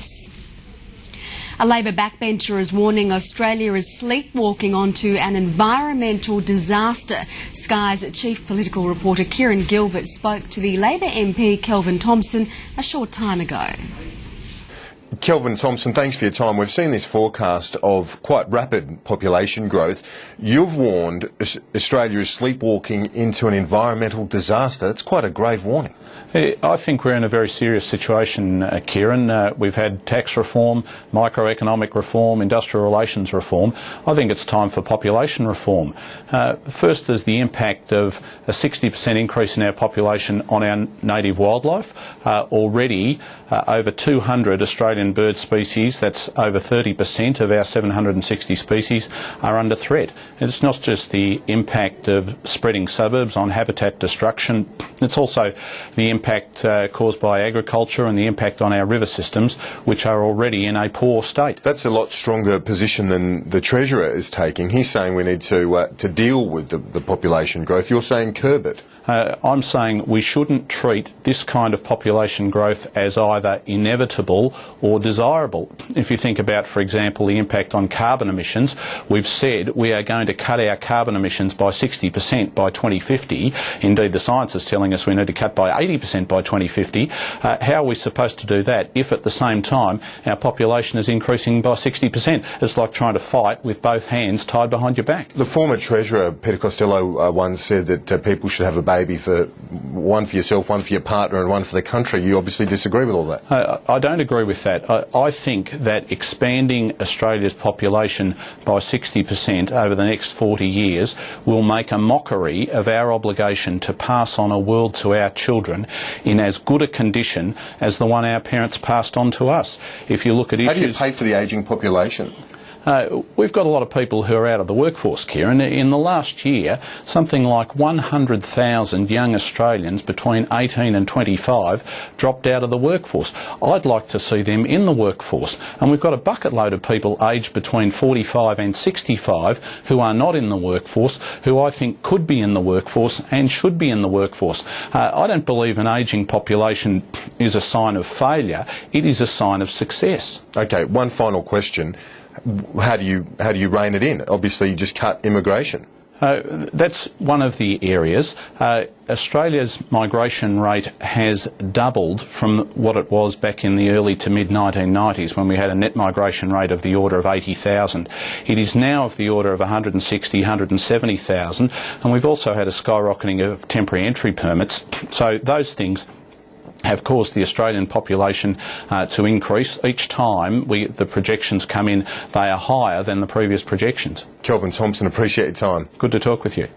deaths. A Labor backbencher is warning Australia is sleepwalking onto an environmental disaster. Sky's chief political reporter Kieran Gilbert spoke to the Labor MP Kelvin Thomson a short time ago. Kelvin Thomson, thanks for your time. We've seen this forecast of quite rapid population growth. You've warned Australia is sleepwalking into an environmental disaster. That's quite a grave warning. I think we're in a very serious situation, Kieran. We've had tax reform, microeconomic reform, industrial relations reform. I think it's time for population reform. First, there's the impact of a 60% increase in our population on our native wildlife. Already, over 200 Australian bird species, that's over 30% of our 760 species, are under threat. And it's not just the impact of spreading suburbs on habitat destruction, it's also the impact caused by agriculture and the impact on our river systems, which are already in a poor state. That's a lot stronger position than the Treasurer is taking. He's saying we need to deal with the population growth. You're saying curb it. I'm saying we shouldn't treat this kind of population growth as either inevitable or desirable. If you think about, for example, the impact on carbon emissions, we've said we are going to cut our carbon emissions by 60% by 2050. Indeed, the science is telling us we need to cut by 80% by 2050. How are we supposed to do that if at the same time our population is increasing by 60%? It's like trying to fight with both hands tied behind your back. The former Treasurer, Peter Costello, once said that people should have a baby for one for yourself, one for your partner and one for the country. You obviously disagree with all that. I don't agree with that. I think that expanding Australia's population by 60% over the next 40 years will make a mockery of our obligation to pass on a world to our children in as good a condition as the one our parents passed on to us. If you look at issues... How do you pay for the ageing population? We've got a lot of people who are out of the workforce, Kieran. In the last year, something like 100,000 young Australians between 18 and 25 dropped out of the workforce. I'd like to see them in the workforce. And we've got a bucket load of people aged between 45 and 65 who are not in the workforce, who I think could be in the workforce and should be in the workforce. I don't believe an ageing population is a sign of failure. It is a sign of success. Okay, one final question. How do you rein it in? Obviously, you just cut immigration. That's one of the areas. Australia's migration rate has doubled from what it was back in the early to mid-1990s when we had a net migration rate of the order of 80,000. It is now of the order of 160, 170,000, and we've also had a skyrocketing of temporary entry permits. So those things have caused the Australian population to increase. Each time the projections come in, they are higher than the previous projections. Kelvin Thomson, appreciate your time. Good to talk with you.